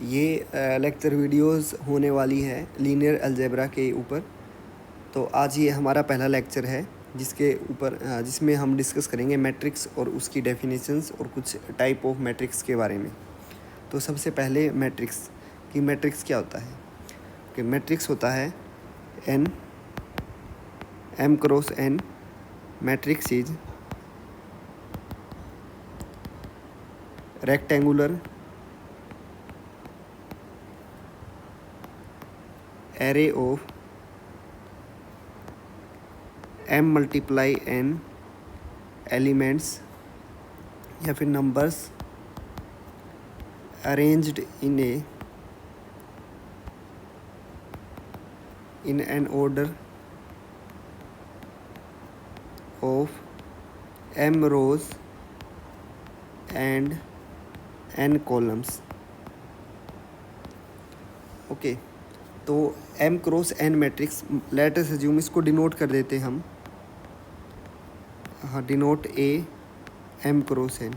ये lecture videos होने वाली है लीनियर अलजेब्रा के ऊपर। तो आज ये हमारा पहला लेक्चर है जिसमें हम डिस्कस करेंगे मैट्रिक्स और उसकी डेफिनेशंस और कुछ टाइप ऑफ मैट्रिक्स के बारे में। तो सबसे पहले मैट्रिक्स क्या होता है कि मैट्रिक्स होता है n m cross n matrix is rectangular array of m multiply n elements या फिर numbers arranged in an order of m rows and n columns। Okay, तो m cross n matrix let us assume इसको denote कर देते हम। हाँ, denote a m cross n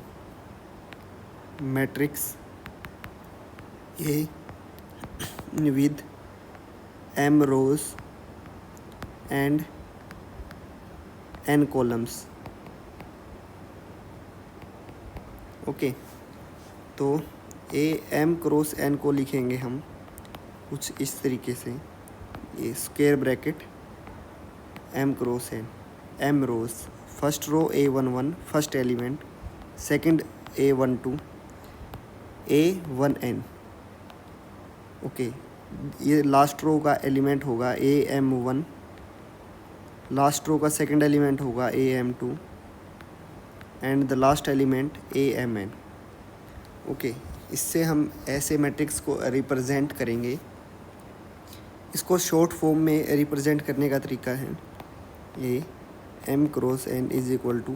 matrix a with m rows and n columns. Okay, तो a m cross n को लिखेंगे हम कुछ इस तरीके से, ये square bracket m cross n, m rows, first row a11 first element, second a12 a1n। Okay, ये लास्ट रो का एलिमेंट होगा am1, लास्ट रो का सेकंड एलिमेंट होगा am2 and the last element amn। Okay, इससे हम ऐसे matrix को represent करेंगे। इसको शॉर्ट फॉर्म में रिप्रेजेंट करने का तरीका है ये m cross n is equal to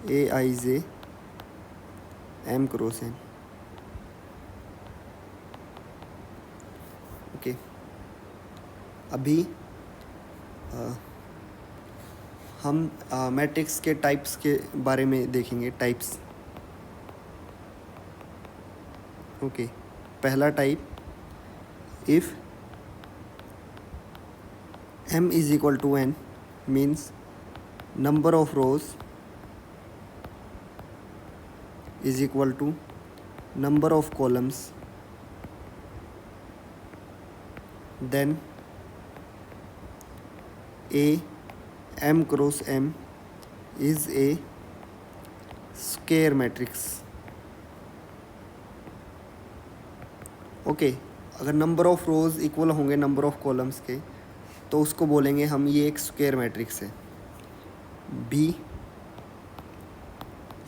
aij m cross n। Okay, अभी हम मैट्रिक्स के टाइप्स के बारे में देखेंगे। टाइप्स, ओके, पहला type, if m is equal to n means number of rows is equal to number of columns, then a m cross m is a square matrix। Okay, अगर number of rows equal होंगे number of columns के तो उसको बोलेंगे हम ये एक square matrix है। B,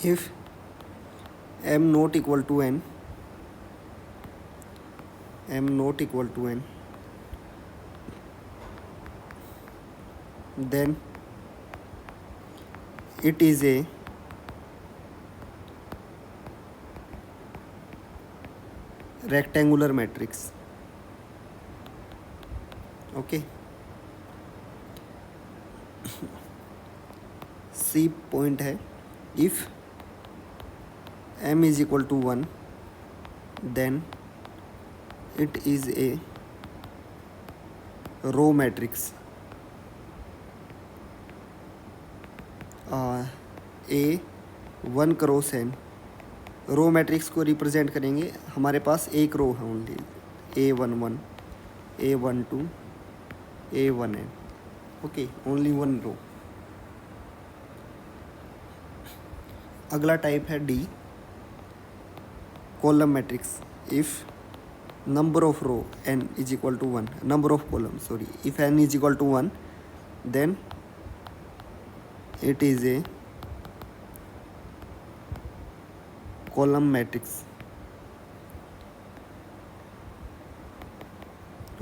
if m not equal to n, then it is a rectangular matrix। Okay, C point है, if m is equal to 1 then it is a row matrix. a1 cross n row matrix को represent करेंगे। हमारे पास एक row है only, a11 a12 a1n। Okay, only one row. अगला type है D, column matrix. If number of row n is equal to 1, number of column sorry, if n is equal to 1 then it is a column matrix.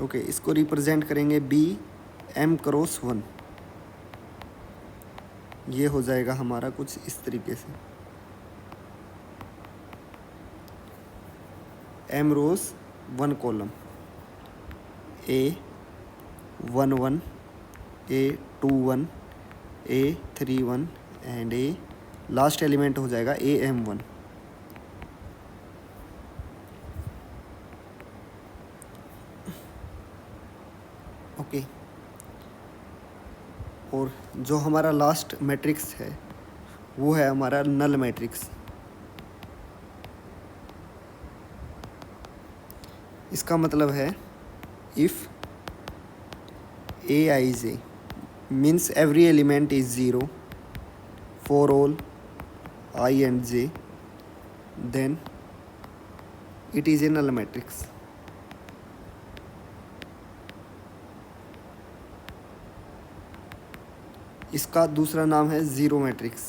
Okay, इसको represent करेंगे B m cross 1। ये हो जाएगा हमारा कुछ इस तरीके से, m rows 1 column, a11 a21 a31 and a last element हो जाएगा am1। ओके। और जो हमारा लास्ट मैट्रिक्स है वो है हमारा नल मैट्रिक्स। इसका मतलब है if A I J means every element is zero for all I and J, then it is a null matrix. इसका दूसरा नाम है ज़ीरो मैट्रिक्स।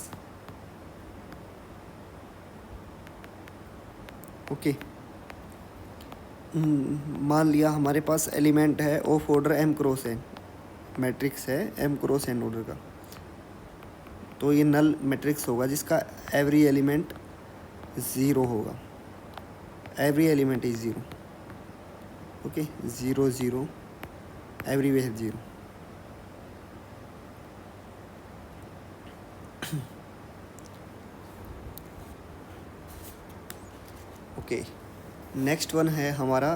ओके। मान लिया हमारे पास एलिमेंट है of order M cross N, matrix है एम क्रॉस एन ऑर्डर का, तो ये नल मैट्रिक्स होगा जिसका एवरी एलिमेंट ज़ीरो होगा। Every element is zero. Okay, zero zero everywhere zero. Okay, next one है हमारा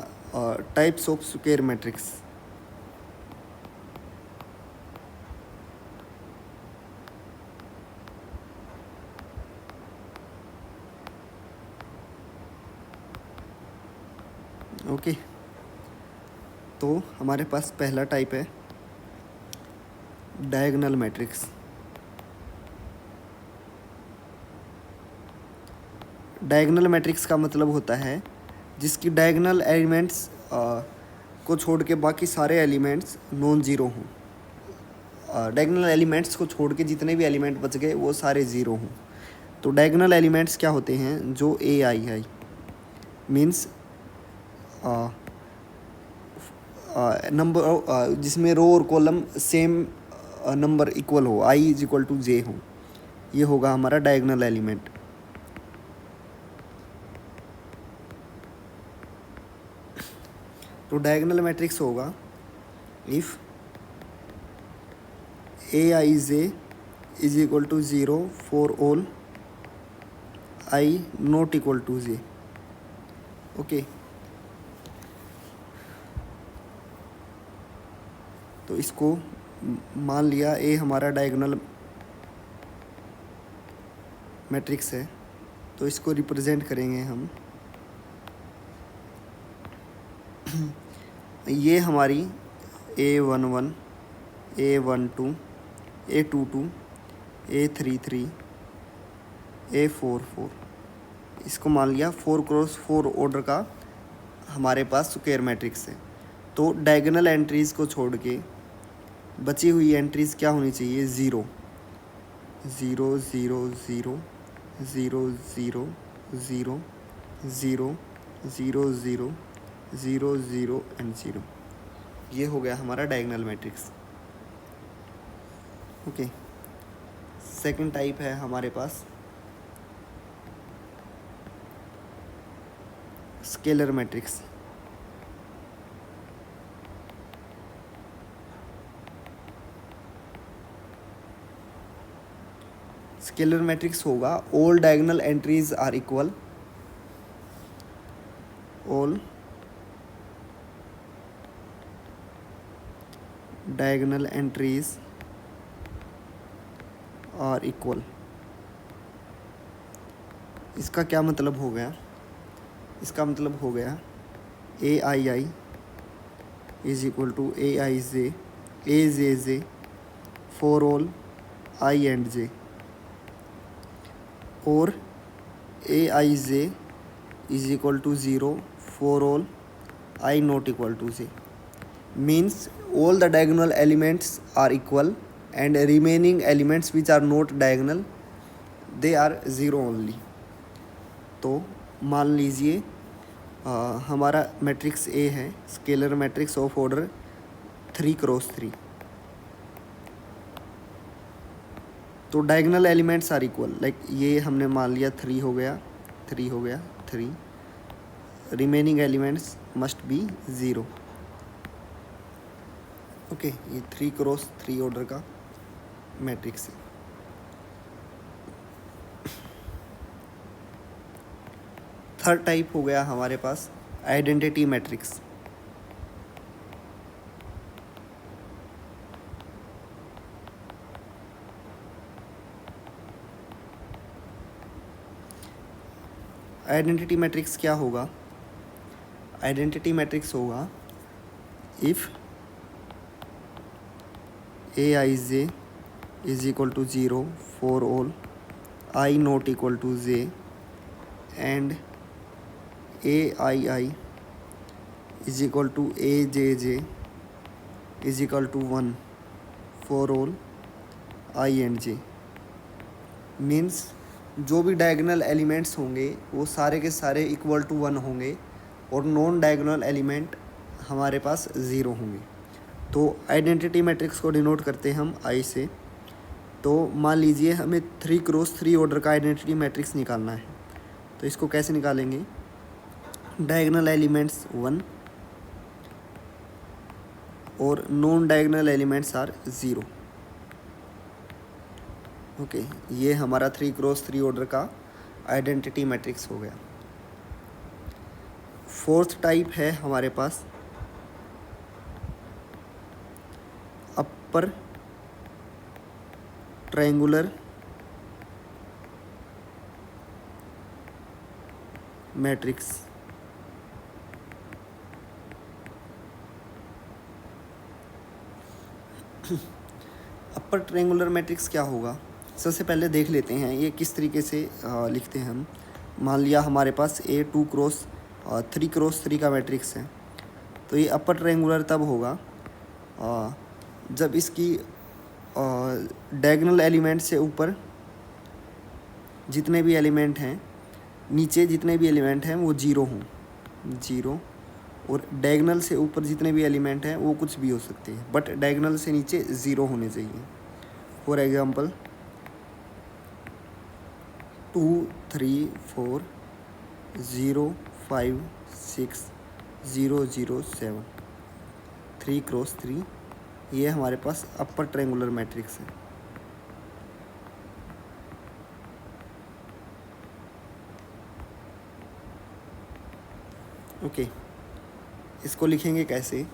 types of square matrix. Okay, तो हमारे पास पहला टाइप है डायगोनल मैट्रिक्स। डायगोनल मैट्रिक्स का मतलब होता है जिसकी डायगोनल एलिमेंट्स को छोड़ के बाकी सारे एलिमेंट्स नॉन ज़ीरो हों। डायगोनल एलिमेंट्स को छोड़ के जितने भी एलिमेंट बच गए वो सारे ज़ीरो हों। तो डायगोनल एलिमेंट्स क्या होते हैं, जो ए आई है मीन्स नंबर जिसमें रो और कॉलम सेम नंबर इक्वल हो, I is equal to J हो, ये होगा हमारा डायगोनल एलिमेंट। तो डायगोनल मैट्रिक्स होगा if A I J is equal to zero for all I not equal to J. Okay, तो इसको मान लिया ए हमारा डायगोनल मैट्रिक्स है, तो इसको रिप्रेजेंट करेंगे हम। ये हमारी A11, A12, A22, A33, A44, इसको मान लिया 4x4 ऑर्डर का हमारे पास स्क्वायर मैट्रिक्स है। तो डायगोनल एंट्रीज़ को छोड़ के बची हुई एंट्रीज़ क्या होनी चाहिए, zero zero zero zero zero zero zero zero zero zero zero zero and zero. ये हो गया हमारा diagonal matrix. Okay, second type है हमारे पास स्केलर मैट्रिक्स। स्केलर मैट्रिक्स होगा all diagonal entries are equal, all diagonal entries are equal. इसका क्या मतलब हो गया, इसका मतलब हो गया a i i is equal to a I j, a j j for all I and जे, और a I J is equal to zero for all I not equal to j. means all the diagonal elements are equal and remaining elements which are not diagonal they are zero only। तो मान लीजिए हमारा matrix A है scalar matrix of order 3x3, तो diagonal elements are equal, like ये हमने मान लिया 3 हो गया 3 हो गया 3, remaining elements must be zero. Okay, ये 3x3 ऑर्डर का मैट्रिक्स है। थर्ड टाइप हो गया हमारे पास आइडेंटिटी मैट्रिक्स। आइडेंटिटी मैट्रिक्स क्या होगा? आइडेंटिटी मैट्रिक्स होगा if Aij is equal to 0 for all I not equal to j and Aii is equal to Ajj is equal to 1 for all I and j। Means जो भी diagonal elements होंगे वो सारे के सारे equal to 1 होंगे और non diagonal element हमारे पास 0 होंगे। तो आइडेंटिटी मैट्रिक्स को डिनोट करते हैं हम आई से। तो मान लीजिए हमें 3x3 ऑर्डर का आइडेंटिटी मैट्रिक्स निकालना है, तो इसको कैसे निकालेंगे? डायगोनल एलिमेंट्स 1 और non diagonal elements are 0। Okay, ये हमारा 3x3 ऑर्डर का आइडेंटिटी मैट्रिक्स हो गया। फोर्थ टाइप है हमारे पास upper triangular matrix. Upper triangular matrix क्या होगा? सबसे पहले देख लेते हैं ये किस तरीके से लिखते हैं हम। मान लिया हमारे पास ए 3x3 का मैट्रिक्स है, तो ये अपर ट्रायंगुलर तब होगा जब इसकी डायगोनल एलिमेंट से ऊपर जितने भी एलिमेंट हैं, नीचे जितने भी एलिमेंट हैं वो 0 हों, 0, और डायगोनल से ऊपर जितने भी एलिमेंट हैं वो कुछ भी हो सकते हैं, बट डायगोनल से नीचे 0 होने चाहिए। फॉर एग्जांपल 2 3 4 0 5 6 0 0 7 3x3, ये हमारे पास अपर ट्रायंगुलर मैट्रिक्स है। ओके, इसको लिखेंगे कैसे?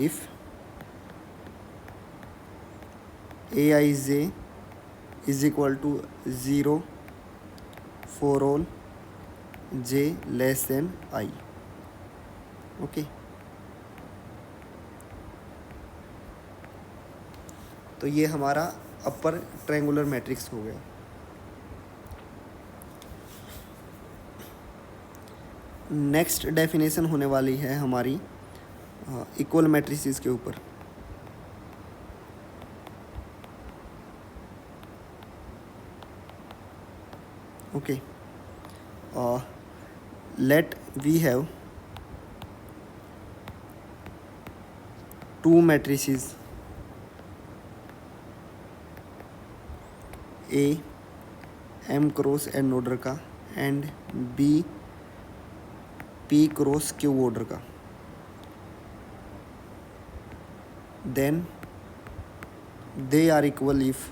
If Aij is equal to 0 for all j less than i। Okay, तो ये हमारा अपर ट्रायंगुलर मैट्रिक्स हो गया। नेक्स्ट डेफिनेशन होने वाली है हमारी इक्वल मैट्रिसेस के ऊपर। Okay, let we have 2 matrices a m cross n order का and b p cross q order का। Then they are equal if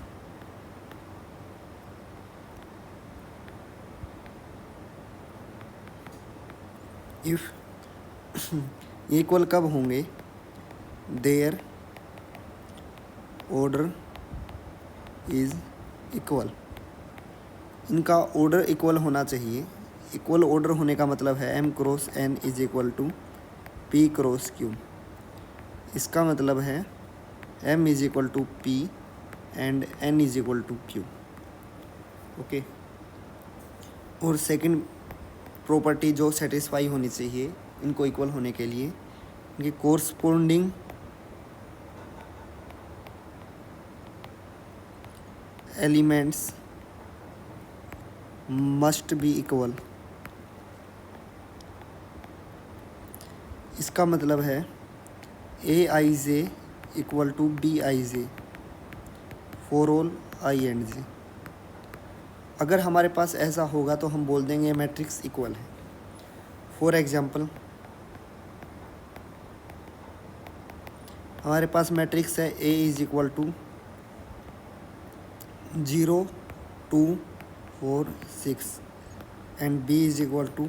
equal कब होंगे? Their order is equal. इनका ऑर्डर इक्वल होना चाहिए। इक्वल ऑर्डर होने का मतलब है m cross n is equal to p cross q। इसका मतलब है m is equal to p and n is equal to q। Okay, और सेकंड प्रॉपर्टी जो सेटिस्फाई होनी चाहिए इनको इक्वल होने के लिए, इनके corresponding elements must be equal. इसका मतलब है Aij equal to Bij for all i and j। अगर हमारे पास ऐसा होगा तो हम बोल देंगे मैट्रिक्स इक्वल है। फॉर एग्जांपल हमारे पास मैट्रिक्स है A is equal to 0 2 4 6 and B is equal to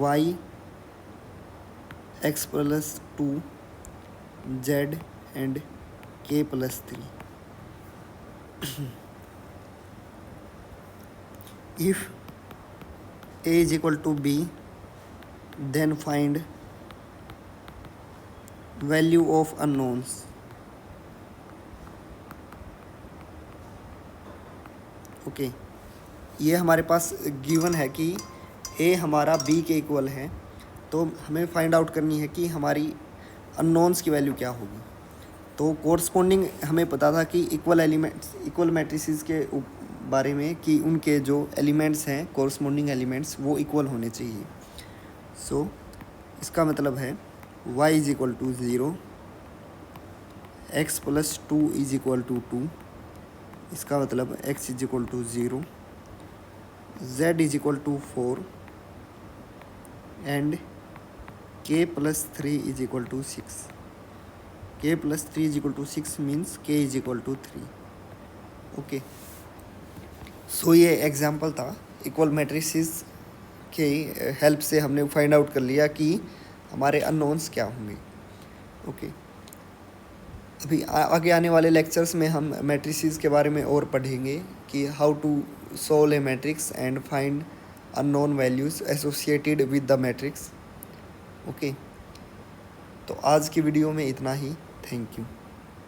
y x plus 2 z and k plus 3। If A is equal to B then find value of unknowns. Okay, ये हमारे पास given है कि ए हमारा B के equal है, तो हमें find out करनी है कि हमारी अननोन्स की वैल्यू क्या होगी। तो कोरस्पॉन्डिंग हमें पता था कि इक्वल मैट्रिसेस के बारे में कि उनके जो एलिमेंट्स हैं कोरस्पॉन्डिंग एलिमेंट्स वो इक्वल होने चाहिए। सो इसका मतलब है y is equal to 0, x plus 2 is equal to 2, इसका मतलब x is equal to 0, z is equal to 4 and k plus 3 is equal to 6। k plus 3 is equal to 6 means k is equal to 3। Okay, so ये example था। Equal matrices के help से हमने find out कर लिया कि हमारे unknowns क्या होंगे। ओके, अभी आगे आने वाले लेक्चर्स में हम मैट्रिसेस के बारे में और पढ़ेंगे कि how to solve a matrix and find unknown values associated with the matrix. Okay, तो आज की वीडियो में इतना ही। Thank you.